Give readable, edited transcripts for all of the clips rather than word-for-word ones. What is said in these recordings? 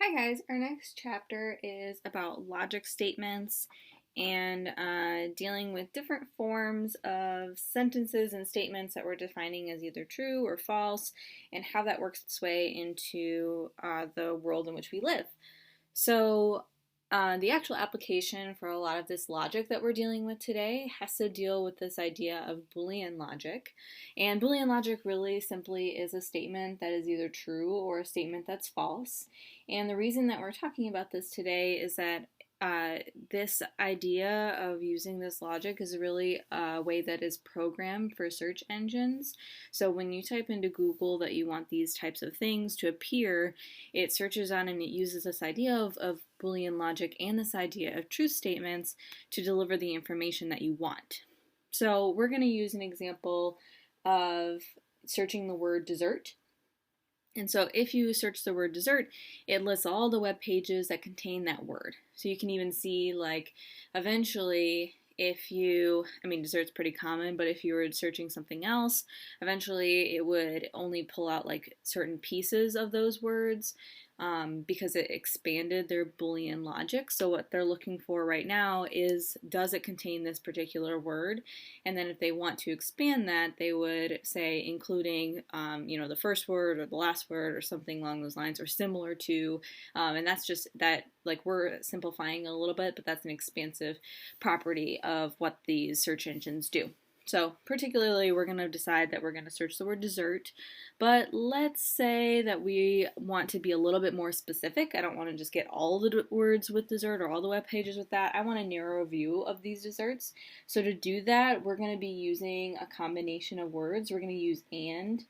Hi guys, our next chapter is about logic statements and dealing with different forms of sentences and statements that we're defining as either true or false and how that works its way into the world in which we live. So, the actual application for a lot of this logic that we're dealing with today has to deal with this idea of Boolean logic. And Boolean logic really simply is a statement that is either true or a statement that's false. And the reason that we're talking about this today is that this idea of using this logic is really a way that is programmed for search engines. So when you type into Google that you want these types of things to appear, it searches on and it uses this idea of Boolean logic and this idea of truth statements to deliver the information that you want. So we're going to use an example of searching the word dessert. And so if you search the word dessert, it lists all the web pages that contain that word. So you can even see, like, eventually dessert's pretty common, but if you were searching something else, eventually it would only pull out like certain pieces of those words because it expanded their Boolean logic. So what they're looking for right now is, does it contain this particular word? And then if they want to expand that, they would say including, the first word or the last word or something along those lines or similar to, and that's just that, like, we're simplifying a little bit, but that's an expansive property of what these search engines do. So particularly, we're going to decide that we're going to search the word dessert, but let's say that we want to be a little bit more specific. I don't want to just get all the words with dessert or all the web pages with that. I want a narrow view of these desserts. So to do that, we're going to be using a combination of words. We're going to use and,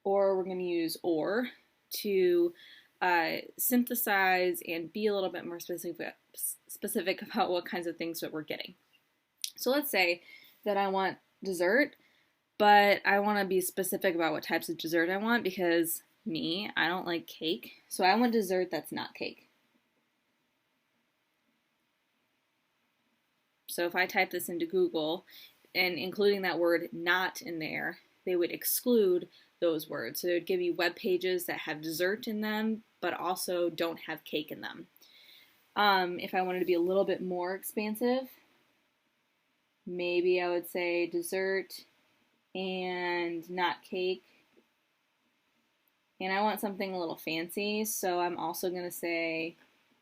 or we're going to use or to synthesize and be a little bit more specific about what kinds of things that we're getting. So let's say that I want dessert, but I want to be specific about what types of dessert I want because I don't like cake. So I want dessert that's not cake. So if I type this into Google and including that word not in there, they would exclude those words. So they would give you web pages that have dessert in them, but also don't have cake in them. If I wanted to be a little bit more expansive, maybe I would say dessert and not cake. And I want something a little fancy, so I'm also going to say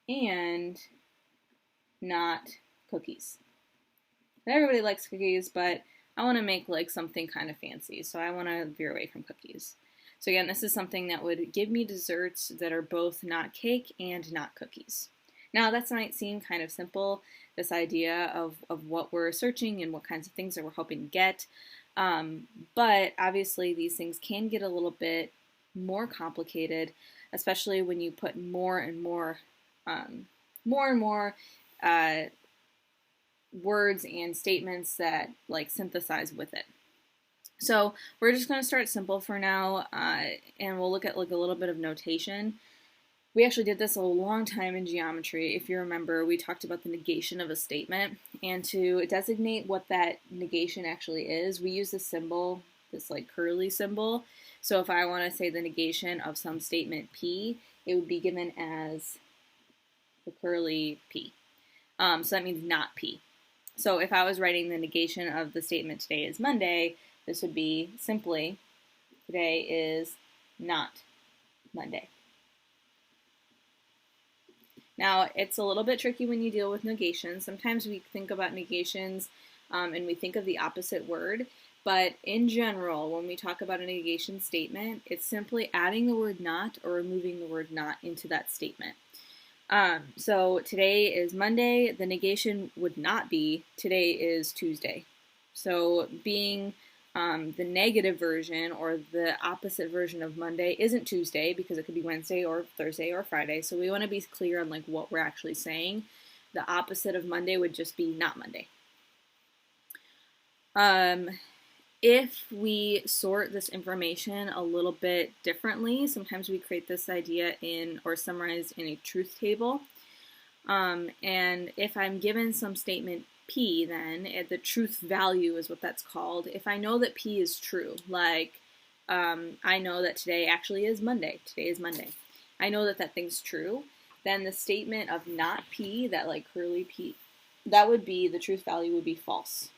and not cookies. Everybody likes cookies, but I want to make like something kind of fancy, so I want to veer away from cookies. So again, this is something that would give me desserts that are both not cake and not cookies. Now, that might seem kind of simple, this idea of what we're searching and what kinds of things that we're hoping to get. But obviously, these things can get a little bit more complicated, especially when you put more and more words and statements that like synthesize with it. So we're just going to start simple for now, and we'll look at like a little bit of notation. We actually did this a long time in geometry. If you remember, we talked about the negation of a statement, and to designate what that negation actually is, we use this symbol, this like curly symbol. So if I want to say the negation of some statement P, it would be given as the curly P. So that means not P. So if I was writing the negation of the statement today is Monday, this would be simply today is not Monday. Now, it's a little bit tricky when you deal with negations. Sometimes we think about negations and we think of the opposite word, but in general, when we talk about a negation statement, it's simply adding the word not or removing the word not into that statement. So today is Monday, the negation would not be today is Tuesday. So being the negative version or the opposite version of Monday isn't Tuesday because it could be Wednesday or Thursday or Friday. So we want to be clear on like what we're actually saying. The opposite of Monday would just be not Monday. If we sort this information a little bit differently, sometimes we create this idea in or summarize in a truth table. And if I'm given some statement P, then the truth value is what that's called. If I know that P is true, like I know that today actually is Monday. Today is Monday. I know that that thing's true. Then the statement of not P, that like curly P, that would be, the truth value would be false.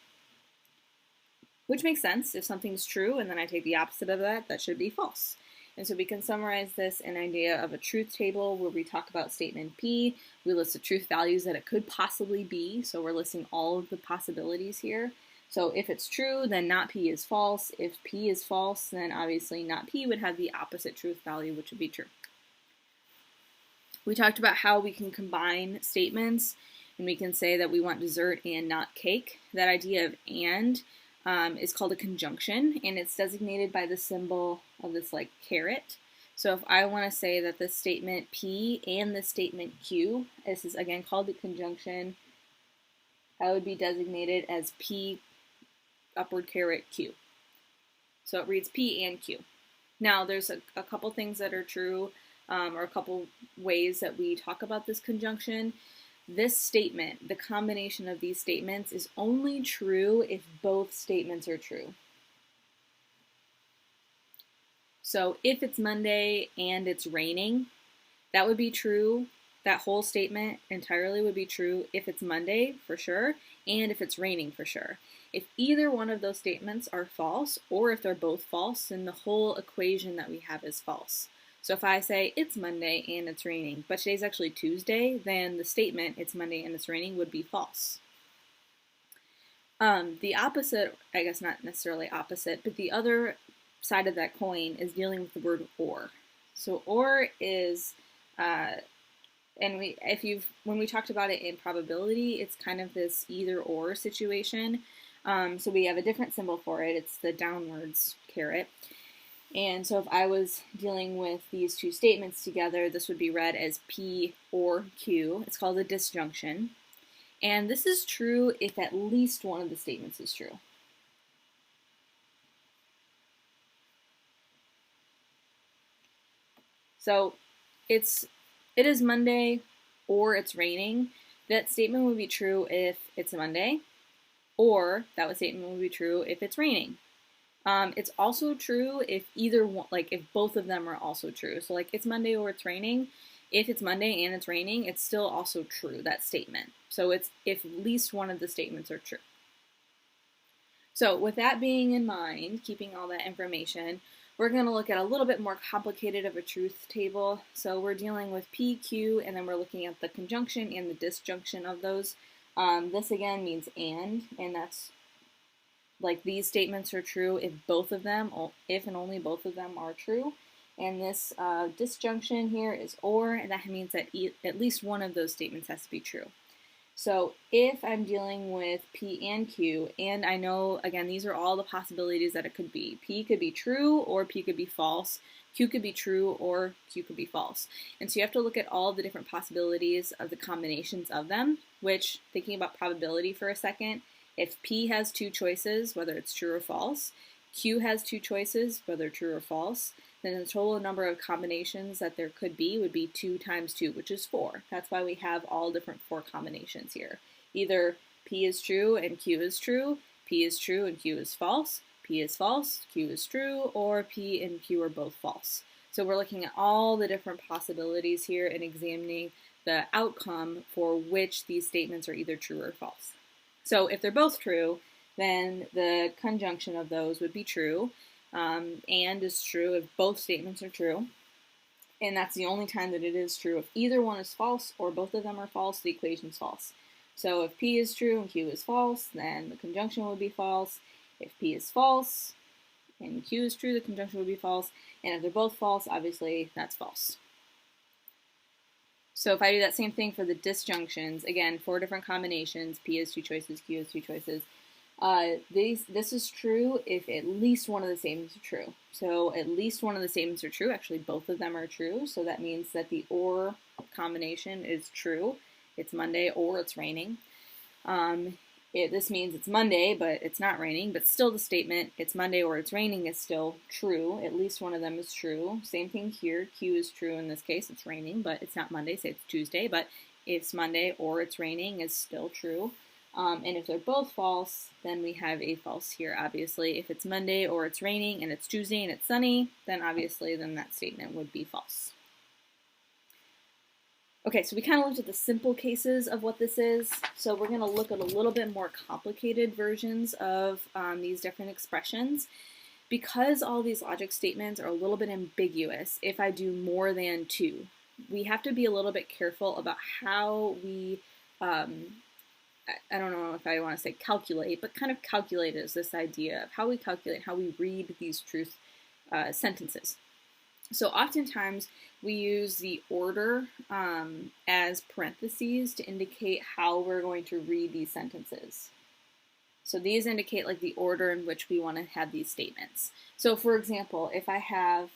Which makes sense. If something's true and then I take the opposite of that, that should be false. And so we can summarize this in an idea of a truth table where we talk about statement P. We list the truth values that it could possibly be. So we're listing all of the possibilities here. So if it's true, then not P is false. If P is false, then obviously not P would have the opposite truth value, which would be true. We talked about how we can combine statements, and we can say that we want dessert and not cake. That idea of and is called a conjunction, and it's designated by the symbol of this like caret. So if I want to say that this statement P and this statement Q, this is again called a conjunction, that would be designated as P upward caret Q. So it reads P and Q. Now there's a couple things that are true, or a couple ways that we talk about this conjunction. This statement, the combination of these statements, is only true if both statements are true. So if it's Monday and it's raining, that would be true. That whole statement entirely would be true if it's Monday for sure, and if it's raining for sure. If either one of those statements are false, or if they're both false, then the whole equation that we have is false. So if I say it's Monday and it's raining, but today's actually Tuesday, then the statement it's Monday and it's raining would be false. The opposite, I guess not necessarily opposite, but the other side of that coin is dealing with the word or. So or is, when we talked about it in probability, it's kind of this either or situation. So we have a different symbol for it. It's the downwards caret. And so if I was dealing with these two statements together, this would be read as P or Q. It's called a disjunction. And this is true if at least one of the statements is true. So it is Monday or it's raining. That statement would be true if it's Monday, or that statement would be true if it's raining. It's also true if either one, like if both of them are also true. So like it's Monday or it's raining. If it's Monday and it's raining, it's still also true, that statement. So it's if at least one of the statements are true. So with that being in mind, keeping all that information, we're going to look at a little bit more complicated of a truth table. So we're dealing with P, Q, and then we're looking at the conjunction and the disjunction of those. This again means and that's like these statements are true if both of them, if and only both of them are true. And this disjunction here is or, and that means that at least one of those statements has to be true. So if I'm dealing with P and Q, and I know, again, these are all the possibilities that it could be. P could be true or P could be false. Q could be true or Q could be false. And so you have to look at all the different possibilities of the combinations of them, which, thinking about probability for a second, if P has two choices, whether it's true or false, Q has two choices, whether true or false, then the total number of combinations that there could be would be 2 times 2, which is 4. That's why we have all different 4 combinations here. Either P is true and Q is true, P is true and Q is false, P is false, Q is true, or P and Q are both false. So we're looking at all the different possibilities here and examining the outcome for which these statements are either true or false. So if they're both true, then the conjunction of those would be true, and is true if both statements are true. And that's the only time that it is true. If either one is false or both of them are false, the equation is false. So if P is true and Q is false, then the conjunction would be false. If P is false and Q is true, the conjunction would be false. And if they're both false, obviously that's false. So if I do that same thing for the disjunctions, again, 4 different combinations, P has 2 choices, Q has 2 choices. This is true if at least one of the statements are true. So at least one of the statements are true. Actually, both of them are true. So that means that the or combination is true. It's Monday or it's raining. This means it's Monday, but it's not raining. But still the statement, it's Monday or it's raining, is still true. At least one of them is true. Same thing here. Q is true in this case. It's raining, but it's not Monday. Say it's Tuesday, but it's Monday or it's raining is still true. And if they're both false, then we have a false here, obviously. If it's Monday or it's raining and it's Tuesday and it's sunny, then obviously then that statement would be false. Okay, so we kind of looked at the simple cases of what this is. So we're going to look at a little bit more complicated versions of these different expressions. Because all these logic statements are a little bit ambiguous, if I do more than two, we have to be a little bit careful about how we, I don't know if I want to say calculate, but kind of calculate is this idea of how we calculate, how we read these truth sentences. So oftentimes we use the order as parentheses to indicate how we're going to read these sentences. So these indicate like the order in which we want to have these statements. So for example, if I have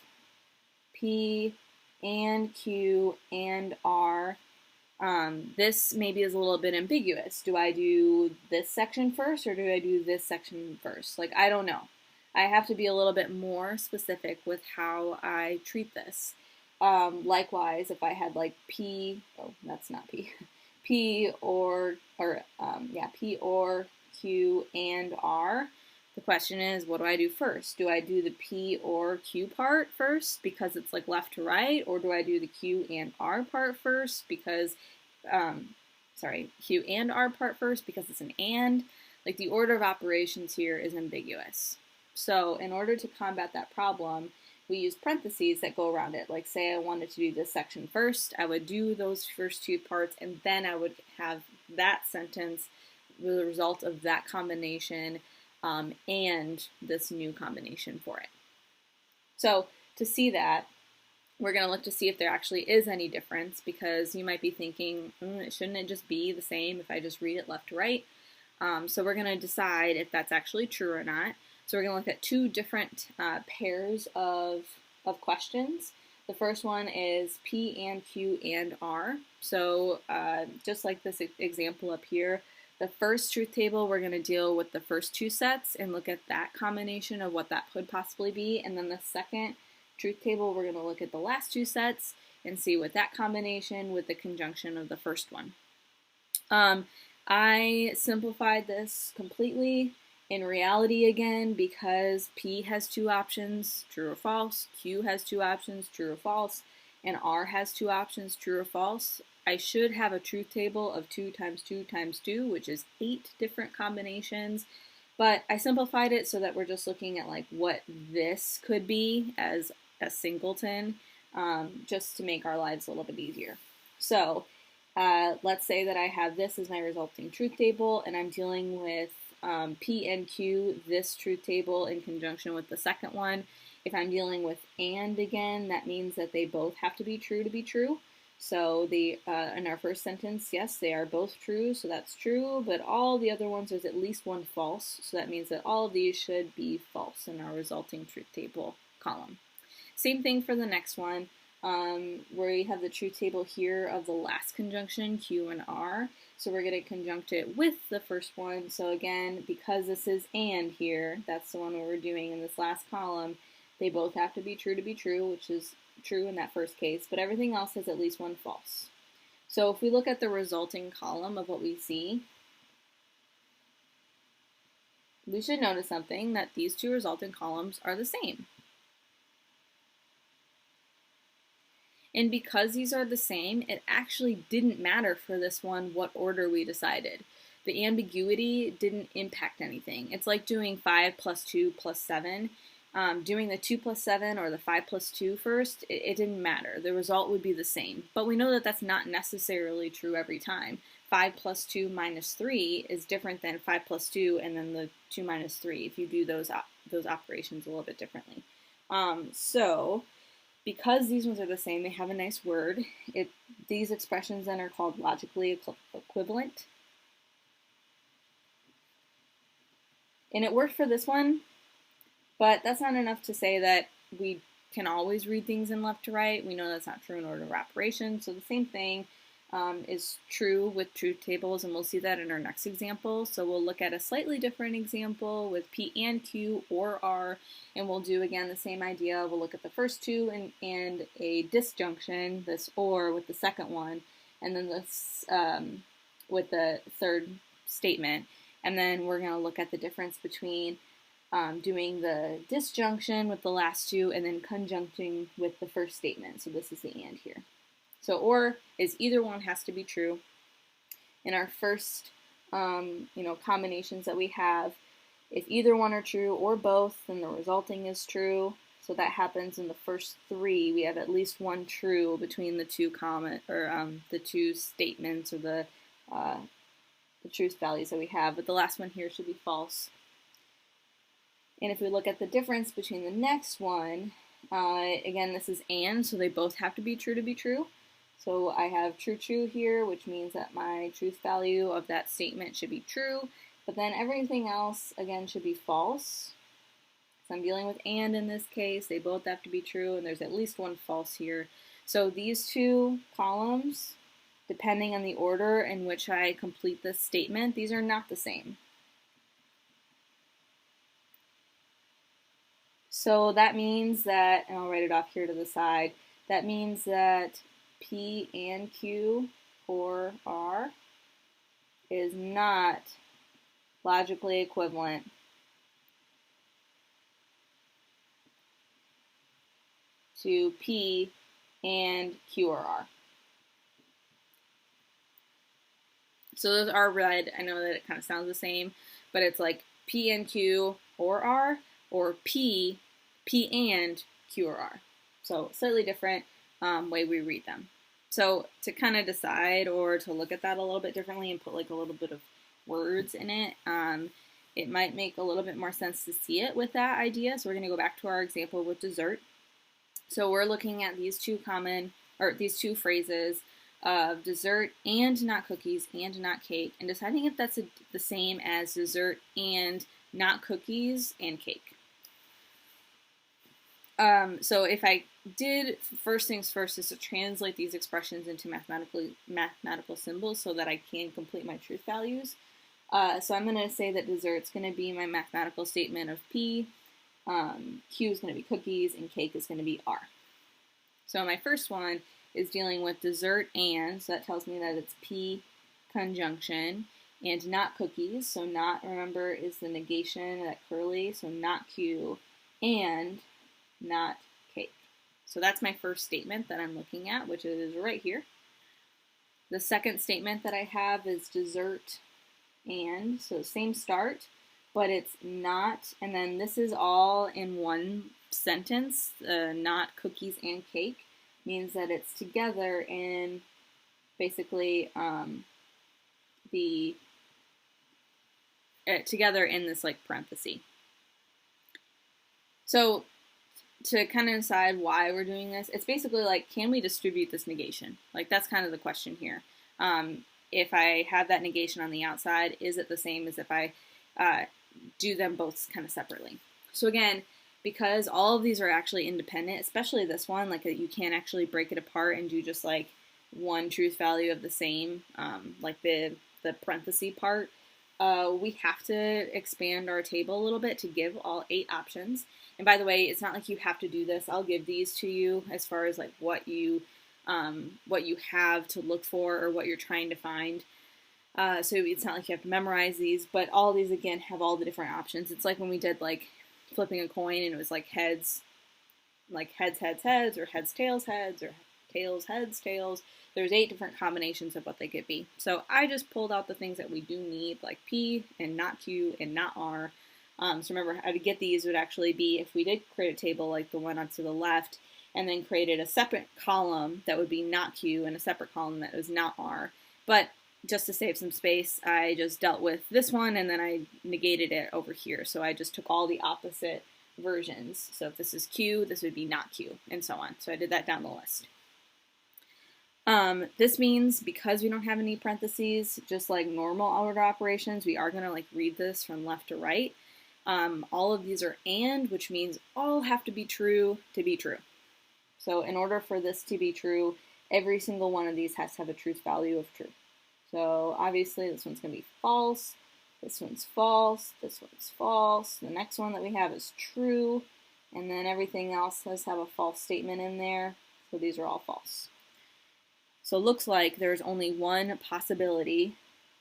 P and Q and R, this maybe is a little bit ambiguous. Do I do this section first or do I do this section first? Like, I don't know. I have to be a little bit more specific with how I treat this. Likewise, if I had like P, oh, that's not P, P or Q and R, the question is, what do I do first? Do I do the P or Q part first because it's like left to right, or do I do the Q and R part first because, Q and R part first because it's an and? Like the order of operations here is ambiguous. So in order to combat that problem, we use parentheses that go around it. Like say I wanted to do this section first, I would do those first two parts and then I would have that sentence, the result of that combination and this new combination for it. So to see that, we're going to look to see if there actually is any difference, because you might be thinking, shouldn't it just be the same if I just read it left to right? So we're going to decide if that's actually true or not. So we're going to look at two different pairs of questions. The first one is P and Q and R. So just like this example up here, the first truth table, we're going to deal with the first two sets and look at that combination of what that could possibly be. And then the second truth table, we're going to look at the last two sets and see what that combination with the conjunction of the first one. I simplified this completely. In reality, again, because P has two options, true or false, Q has two options, true or false, and R has two options, true or false, I should have a truth table of 2 times 2 times 2, which is 8 different combinations. But I simplified it so that we're just looking at like what this could be as a singleton, just to make our lives a little bit easier. So let's say that I have this as my resulting truth table, and I'm dealing with P and Q, this truth table in conjunction with the second one. If I'm dealing with and again, that means that they both have to be true. So in our first sentence, yes, they are both true, so that's true, but all the other ones, there's at least one false, so that means that all of these should be false in our resulting truth table column. Same thing for the next one, where we have the truth table here of the last conjunction, Q and R. So we're going to conjunct it with the first one. So again, because this is and here, that's the one we're doing in this last column, they both have to be true, which is true in that first case, but everything else has at least one false. So if we look at the resulting column of what we see, we should notice something, that these two resulting columns are the same. And because these are the same, it actually didn't matter for this one what order we decided. The ambiguity didn't impact anything. It's like doing 5 plus 2 plus 7. Doing the 2 plus 7 or the 5 plus 2 first, it didn't matter. The result would be the same. But we know that that's not necessarily true every time. 5 plus 2 minus 3 is different than 5 plus 2 and then the 2 minus 3 if you do those operations a little bit differently. So because these ones are the same, they have a nice word. These expressions then are called logically equivalent. And it worked for this one, but that's not enough to say that we can always read things in left to right. We know that's not true in order of operation. So the same thing is true with truth tables, and we'll see that in our next example. So we'll look at a slightly different example with P and Q or R, and we'll do again the same idea. We'll look at the first two and a disjunction, this or with the second one, and then this with the third statement. And then we're going to look at the difference between doing the disjunction with the last two and then conjuncting with the first statement. So this is the and here. So or is either one has to be true. In our first combinations that we have, if either one are true or both, then the resulting is true. So that happens in the first three. We have at least one true between the two the two statements or the truth values that we have. But the last one here should be false. And if we look at the difference between the next one, again, this is and, so they both have to be true. So I have true, true here, which means that my truth value of that statement should be true. But then everything else, again, should be false. So I'm dealing with and in this case. They both have to be true, and there's at least one false here. So these two columns, depending on the order in which I complete this statement, these are not the same. So that means that, and I'll write it off here to the side, that means that P and Q or R is not logically equivalent to P and Q or R. So those are red. I know that it kind of sounds the same, but it's like P and Q or R, or P and Q or R. So slightly different way we read them. So to kind of decide or to look at that a little bit differently and put like a little bit of words in it, it might make a little bit more sense to see it with that idea. So we're going to go back to our example with dessert. So we're looking at these two phrases of dessert and not cookies and not cake, and deciding if that's the same as dessert and not cookies and cake. So if I did, first things first is to translate these expressions into mathematical symbols so that I can complete my truth values. So I'm going to say that dessert's going to be my mathematical statement of P, Q is going to be cookies, and cake is going to be R. So my first one is dealing with dessert and, so that tells me that it's P conjunction, and not cookies, so not, remember, is the negation, that curly, so not Q, and not cake. So that's my first statement that I'm looking at, which is right here. The second statement that I have is dessert and, so same start, but it's not, and then this is all in one sentence, not cookies and cake, means that it's together in basically together in this like parenthesis. So to kind of decide why we're doing this, it's basically like, can we distribute this negation? Like that's kind of the question here. If I have that negation on the outside, is it the same as if I do them both kind of separately? So again, because all of these are actually independent, especially this one, like you can't actually break it apart and do just like one truth value of the same, like the parenthesis part, we have to expand our table a little bit to give all 8 options. And by the way, it's not like you have to do this. I'll give these to you as far as like what you have to look for or what you're trying to find. So it's not like you have to memorize these, but all these again have all the different options. It's like when we did like flipping a coin and it was like heads, heads, or heads, tails, heads, or tails, heads, tails. There's 8 different combinations of what they could be. So I just pulled out the things that we do need, like P and not Q and not R. So remember, how to get these would actually be if we did create a table like the one on to the left, and then created a separate column that would be not Q and a separate column that was not R. But just to save some space, I just dealt with this one and then I negated it over here. So I just took all the opposite versions. So if this is Q, this would be not Q, and so on. So I did that down the list. This means because we don't have any parentheses, just like normal order operations, we are going to like read this from left to right. All of these are and, which means all have to be true to be true. So in order for this to be true, every single one of these has to have a truth value of true. So obviously this one's going to be false, this one's false, this one's false, the next one that we have is true, and then everything else has to have a false statement in there, so these are all false. So it looks like there's only one possibility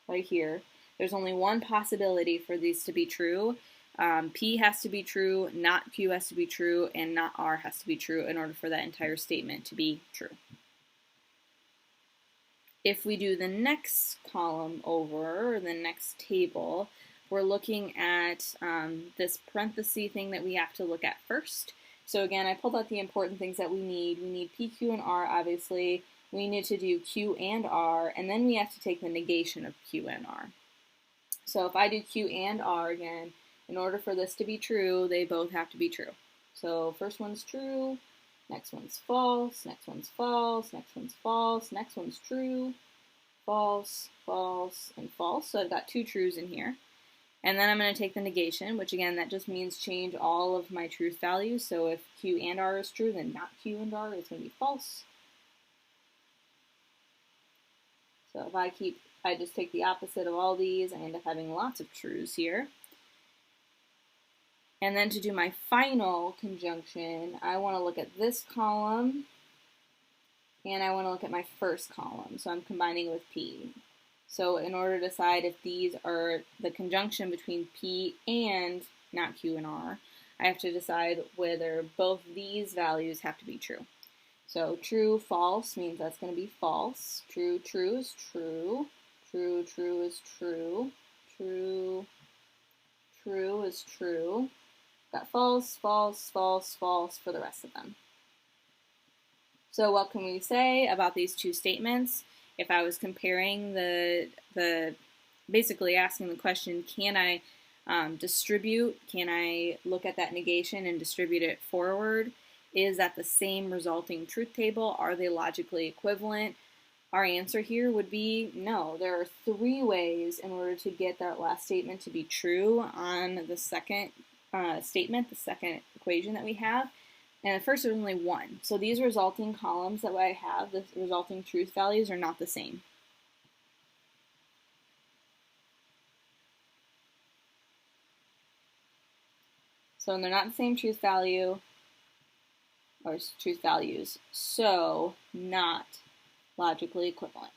right here There's only one possibility for these to be true. P has to be true, not Q has to be true, and not R has to be true in order for that entire statement to be true. If we do the next column over, or the next table, we're looking at this parenthesis thing that we have to look at first. So again, I pulled out the important things that we need. We need P, Q, and R, obviously. We need to do Q and R, and then we have to take the negation of Q and R. So if I do Q and R again, in order for this to be true, they both have to be true. So first one's true, next one's false, next one's false, next one's false, next one's true, false, false, and false. So I've got two trues in here. And then I'm going to take the negation, which again, that just means change all of my truth values. So if Q and R is true, then not Q and R is going to be false. So if I just take the opposite of all these, I end up having lots of trues here. And then to do my final conjunction, I want to look at this column, and I want to look at my first column. So I'm combining with P. So in order to decide if these are the conjunction between P and not Q and R, I have to decide whether both these values have to be true. So true, false means that's going to be false. True, true is true. True, true is true. True, true is true. Got false, false, false, false for the rest of them. So what can we say about these two statements? If I was comparing basically asking the question, can I distribute, can I look at that negation and distribute it forward? Is that the same resulting truth table? Are they logically equivalent? Our answer here would be no. There are three ways in order to get that last statement to be true on the second statement, the second equation that we have. And at first there's only one. So these resulting columns that I have, the resulting truth values, are not the same. So they're not the same truth value, or truth values, so not logically equivalent.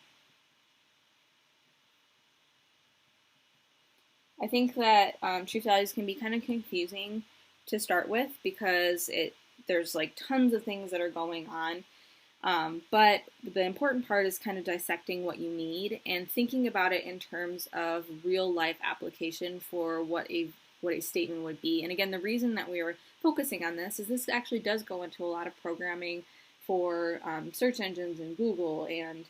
I think that truth values can be kind of confusing to start with because there's like tons of things that are going on. But the important part is kind of dissecting what you need and thinking about it in terms of real life application for what a statement would be. And again, the reason that we are focusing on this is this actually does go into a lot of programming for search engines and Google and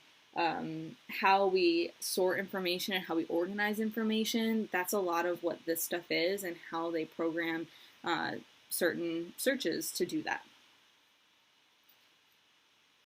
how we sort information and how we organize information. That's a lot of what this stuff is and how they program certain searches to do that.